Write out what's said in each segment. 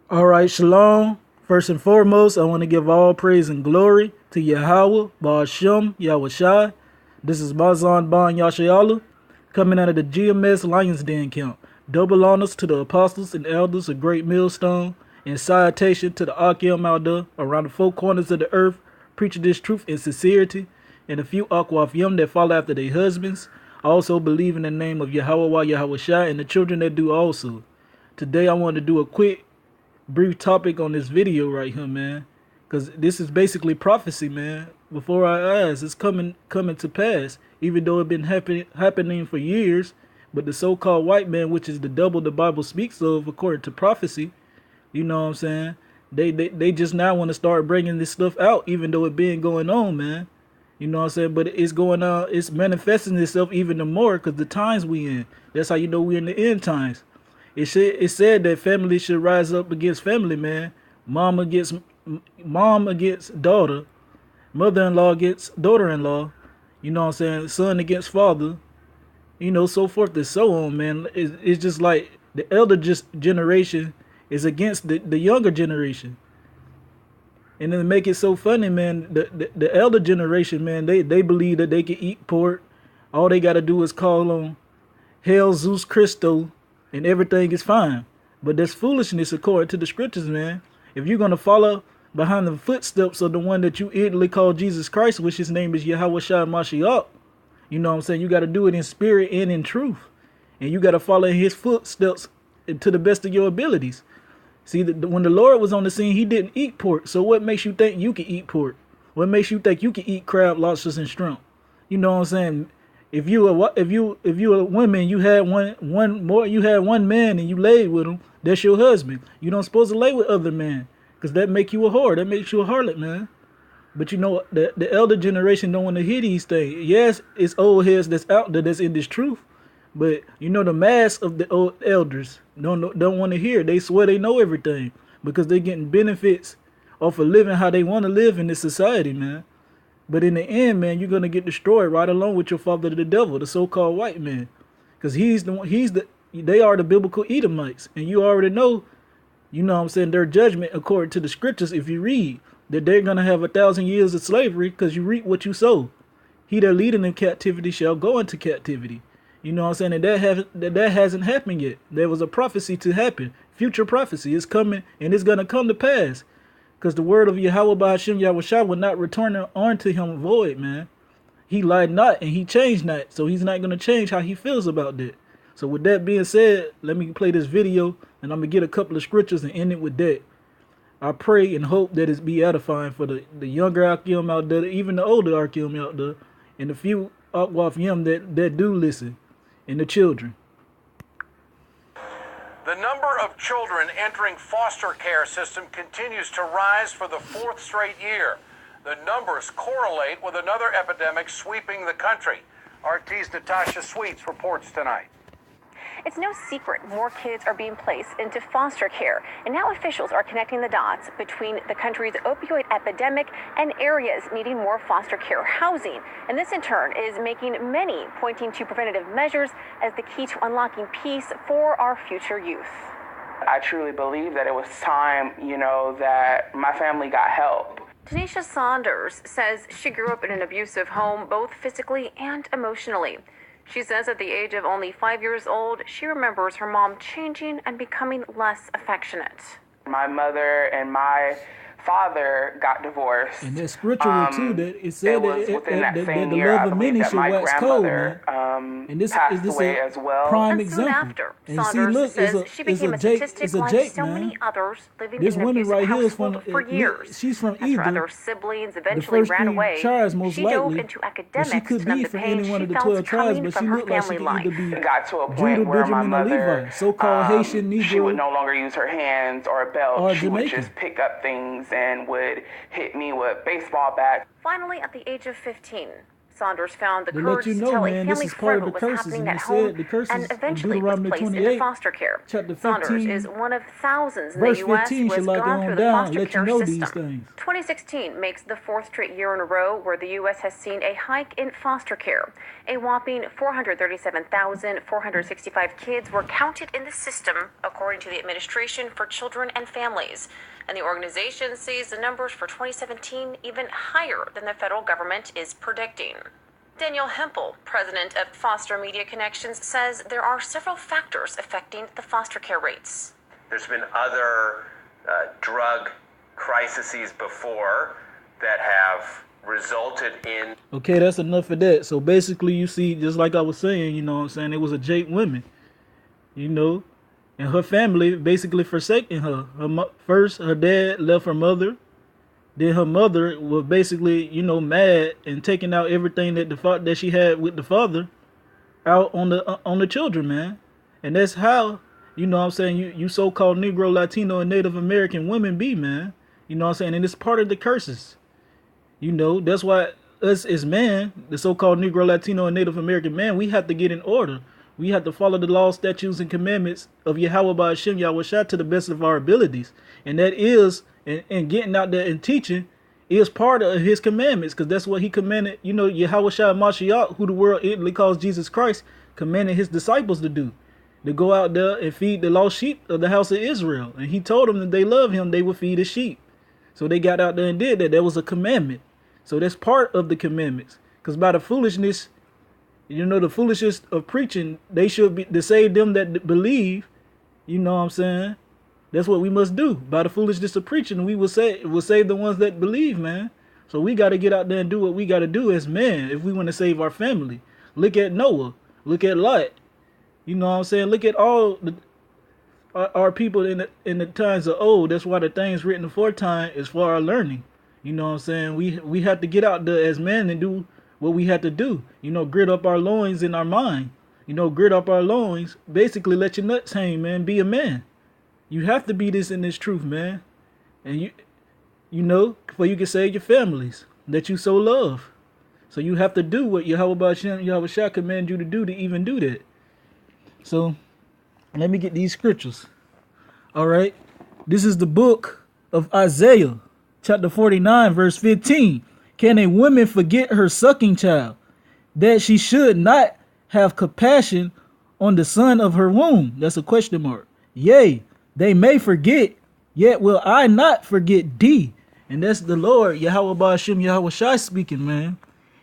All right, shalom. First and foremost, I want to give all praise and glory to Yahweh, Ba'ashem, Yahushai. This is Mazan Ban Yashayalu, coming out of the GMS Lions Den camp. Double honors to the apostles and elders of Great Millstone, and salutation to the Akim Alda around the four corners of the earth, preaching this truth in sincerity, and a few Akwafim that follow after their husbands. I also believe in the name of Yahweh, Yahushai, and the children that do also. Today I want to do a quick brief topic on this video right here, man, because this is basically prophecy, man. Before our eyes, it's coming to pass, even though it's been happening for years. But the so-called white man, which is the devil the Bible speaks of according to prophecy, you know what I'm saying, they just now want to start bringing this stuff out, even though it been going on, man. You know what I'm saying? But it's going on, it's manifesting itself even the more because the times we in. That's how you know we in the end times. It said that family should rise up against family, man. Mom against daughter, mother-in-law against daughter-in-law. You know what I'm saying? Son against father. You know, so forth and so on, man. It's just like the elder generation is against the younger generation. And then to make it so funny, man, the elder generation, man, they believe that they can eat pork. All they got to do is call on Hail Zeus Christo and everything is fine. But that's foolishness according to the scriptures, man. If you're going to follow behind the footsteps of the one that you idly call Jesus Christ, which his name is Yahweh Shai Mashiach, you know what I'm saying? You got to do it in spirit and in truth. And you got to follow his footsteps to the best of your abilities. See, when the Lord was on the scene, he didn't eat pork. So what makes you think you can eat pork? What makes you think you can eat crab, lobsters, and shrimp? You know what I'm saying? If you a woman, you had one man and you laid with him, that's your husband. You don't supposed to lay with other men, because that make you a whore. That makes you a harlot, man. But you know, the elder generation don't want to hear these things. Yes, it's old heads that's out there that's in this truth. But you know, the mass of the old elders don't want to hear. They swear they know everything because they're getting benefits off of living how they want to live in this society, man. But in the end, man, you're gonna get destroyed right along with your father, the devil, the so-called white man, because he's the one. They are the biblical Edomites, and you already know. You know what I'm saying? Their judgment, according to the scriptures, if you read, that they're gonna have 1,000 years of slavery because you reap what you sow. He that leadeth in captivity shall go into captivity. You know what I'm saying? And that hasn't happened yet. There was a prophecy to happen. Future prophecy is coming, and it's gonna come to pass. Because the word of Yahweh Ba'ashem Yahushua will not return unto him void, man. He lied not and he changed not. So he's not going to change how he feels about that. So with that being said, let me play this video and I'm going to get a couple of scriptures and end it with that. I pray and hope that it be edifying for the younger Akim out there, even the older Akim out there, and the few Akwafim that do listen, and the children. The number of children entering foster care system continues to rise for the fourth straight year. The numbers correlate with another epidemic sweeping the country. RT's Natasha Sweets reports tonight. It's no secret more kids are being placed into foster care, and now officials are connecting the dots between the country's opioid epidemic and areas needing more foster care housing. And this in turn is making many pointing to preventative measures as the key to unlocking peace for our future youth. I truly believe that it was time, that my family got help. Tanisha Saunders says she grew up in an abusive home, both physically and emotionally. She says at the age of only 5 years old, she remembers her mom changing and becoming less affectionate. My mother and my father got divorced. And that's scriptural too, that it said that the year, love of many should wax cold, man. And this passed is away a as well. prime And soon example. after, And Saunders see, look, says she became a statistic like so many others living This in an woman abusive right here is household from for years. she's from As her either other siblings the eventually first ran three away, tribes, most she dove likely, into but she academics could to numb be the from pain any one she of the felt 12 tribes, coming but from she her looked like she family could life. either be It got to a point Judah, where my Benjamin, or mother, Levi, so-called Haitian, she would Negro, no longer use her hands or a belt. or She would Jamaican. just pick up things and would hit me with baseball bats. Finally, at the age of 15, Saunders found the To let courage you to know, tell a man, this family is part friend of the what was curses. happening And at it home said the curses and in eventually was Deuteronomy placed into 28, foster care. chapter Saunders 15, is one of thousands in verse the U.S. 15 who should has like gone on through the down, foster let you care know system. these things. 2016 makes the fourth straight year in a row where the U.S. has seen a hike in foster care. A whopping 437,465 kids were counted in the system, according to the Administration for Children and Families. And the organization sees the numbers for 2017 even higher than the federal government is predicting. Daniel Hempel, president of Foster Media Connections, says there are several factors affecting the foster care rates. There's been other drug crises before that have resulted in. Okay, that's enough of that. So basically, you see, just like I was saying, you know what I'm saying, it was a Jake woman, you know, and her family basically forsaking her. First, her dad left her mother. Then her mother was basically, you know, mad and taking out everything that she had with the father out on the children, man. And that's how, you know what I'm saying, you so-called Negro, Latino, and Native American women be, man. You know what I'm saying? And it's part of the curses. You know, that's why us as man, the so-called Negro, Latino, and Native American man, we have to get in order. We have to follow the laws, statutes, and commandments of Yahweh Ba'ashem Yahushua to the best of our abilities. And that is, and getting out there and teaching is part of his commandments, because that's what he commanded, you know, Yahushua Mashiach, who the world instantly calls Jesus Christ, commanded his disciples to do. To go out there and feed the lost sheep of the house of Israel. And he told them that they love him, they would feed his sheep. So they got out there and did that. That was a commandment. So that's part of the commandments. Because by the foolishness, you know, the foolishness of preaching, they should be to save them that believe. You know what I'm saying? That's what we must do. By the foolishness of preaching, we will save the ones that believe, man. So we got to get out there and do what we got to do as men if we want to save our family. Look at Noah. Look at Lot. You know what I'm saying? Look at all our people in the times of old. That's why the things written aforetime is for our learning. You know what I'm saying? We have to get out there as men and do what we have to do. You know, grit up our loins in our mind. You know, grit up our loins. Basically, let your nuts hang, man. Be a man. You have to be this in this truth, man. And you know, for you can save your families that you so love. So you have to do what Yahweh Ba'ashem Yahushua command you to do to even do that. So let me get these scriptures. All right. This is the book of Isaiah, chapter 49, verse 15. Can a woman forget her sucking child, that she should not have compassion on the son of her womb? That's a question mark. Yea, they may forget, yet will I not forget thee. And that's the Lord, Yahweh Ba'ashem Yahushua speaking, man.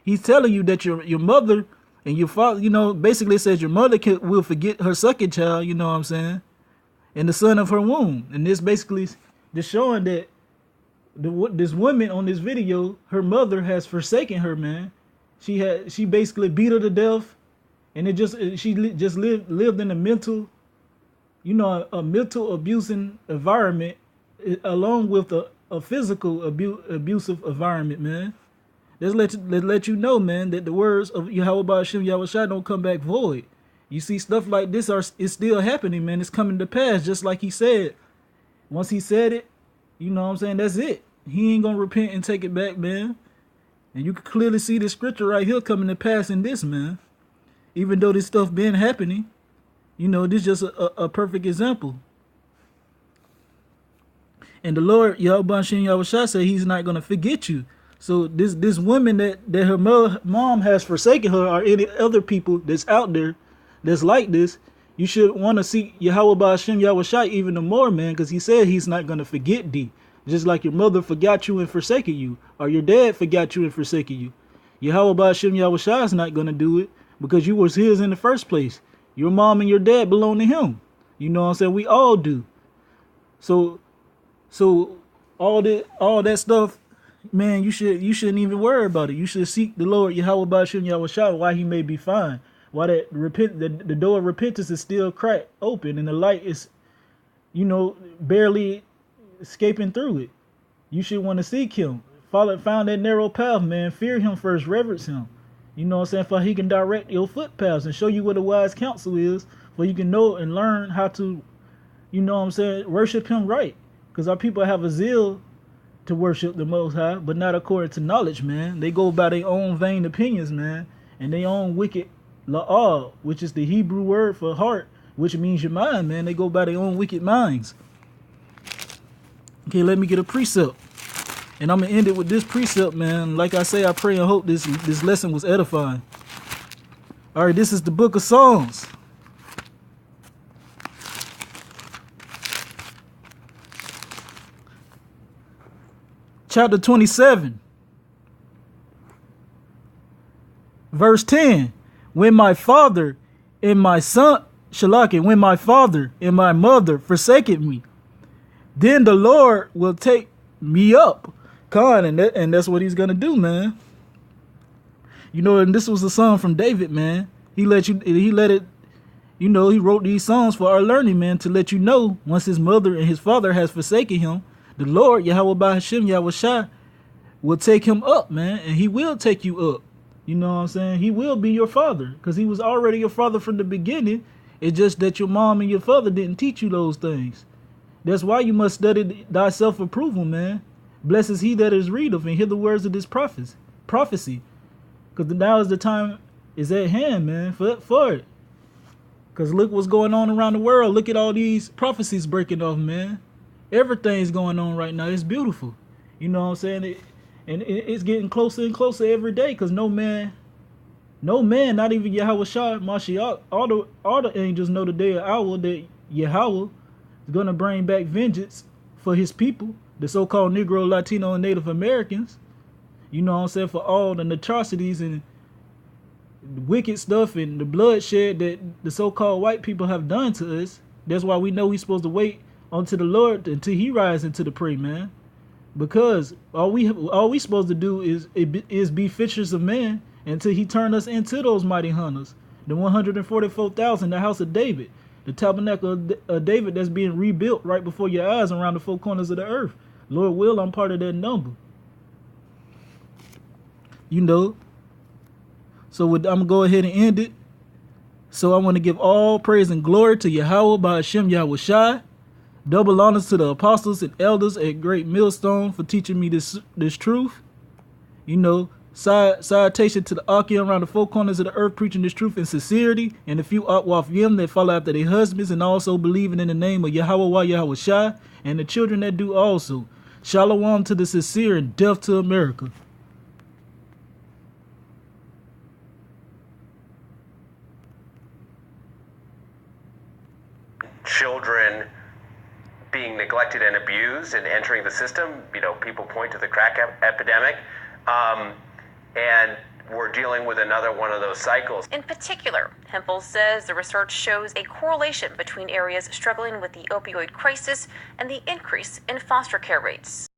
He's telling you that your mother and your father, you know, basically it says your mother will forget her sucking child, you know what I'm saying, and the son of her womb. And this basically just showing that this woman on this video, her mother has forsaken her, man. She basically beat her to death, and she lived in a mental, you know, a mental abusing environment, along with a physical abusive environment, man. Let's let you know, man, that the words of Yahweh Ba'ashem Yahushua don't come back void. You see, stuff like this is still happening, man. It's coming to pass, just like he said. Once he said it, you know what I'm saying, that's it. He ain't gonna repent and take it back, man. And you can clearly see the scripture right here coming to pass in this, man. Even though this stuff been happening, you know, this is just a perfect example. And the Lord, Yahweh Ba'ashem Yahushua, said he's not gonna forget you. So this woman that her mom has forsaken her, or any other people that's out there that's like this, you should want to seek Yahweh Ba'ashem Yahushua even the more, man, because he said he's not going to forget thee. Just like your mother forgot you and forsaken you, or your dad forgot you and forsaken you. Yahweh Ba'ashem Yahushua is not going to do it because you was his in the first place. Your mom and your dad belong to him. You know what I'm saying? We all do. So all that stuff, man, you shouldn't even worry about it. You should seek the Lord Yahweh Ba'ashem Yahushua while he may be fine. While the door of repentance is still cracked open and the light is, you know, barely escaping through it. You should want to seek him. Found that narrow path, man. Fear him first, reverence him. You know what I'm saying? For he can direct your footpaths and show you what a wise counsel is, for you can know and learn how to, you know what I'm saying, worship him right. Because our people have a zeal to worship the Most High, but not according to knowledge, man. They go by their own vain opinions, man, and their own wicked la'al, which is the Hebrew word for heart, which means your mind, man. They go by their own wicked minds. Okay, let me get a precept. And I'm going to end it with this precept, man. Like I say, I pray and hope this lesson was edifying. All right, this is the book of Psalms. Chapter 27. Verse 10. When my father and my son, Shalaki, when my father and my mother forsaken me, then the Lord will take me up. Khan, and that's what he's gonna do, man. You know, and this was a song from David, man. He wrote these songs for our learning, man, to let you know once his mother and his father has forsaken him, the Lord, Yahweh by Hashem, Yahweh Shai, will take him up, man, and he will take you up. You know what I'm saying? He will be your father, because he was already your father from the beginning. It's just that your mom and your father didn't teach you those things. That's why you must study thyself approval, man. Blessed is he that is readeth and hear the words of this prophecy. Because now is the time is at hand, man, for it. Because look what's going on around the world. Look at all these prophecies breaking off, man. Everything's going on right now. It's beautiful. You know what I'm saying? It's getting closer and closer every day, because no man, not even Yahweh Shai, Mashiach, all the angels know the day or hour that Yahweh is going to bring back vengeance for his people, the so-called Negro, Latino, and Native Americans. You know what I'm saying? For all the atrocities and the wicked stuff and the bloodshed that the so-called white people have done to us. That's why we know we're supposed to wait unto the Lord until he rises into the prey, man. Because all we supposed to do is be fishers of men until he turn us into those mighty hunters. The 144,000, the house of David, the tabernacle of David that's being rebuilt right before your eyes around the four corners of the earth. Lord will, I'm part of that number. You know. So I'm going to go ahead and end it. So I want to give all praise and glory to Yahweh by Hashem Yahweh Shai. Double honors to the apostles and elders at Great Millstone for teaching me this truth. You know, citation to the Akim around the four corners of the earth preaching this truth in sincerity, and a few Akwafim that follow after their husbands and also believing in the name of Yahweh Yahweh Shai, and the children that do also. Shalom to the sincere and death to America. Children being neglected and abused and entering the system. You know, people point to the crack epidemic, and we're dealing with another one of those cycles. In particular, Hempel says the research shows a correlation between areas struggling with the opioid crisis and the increase in foster care rates.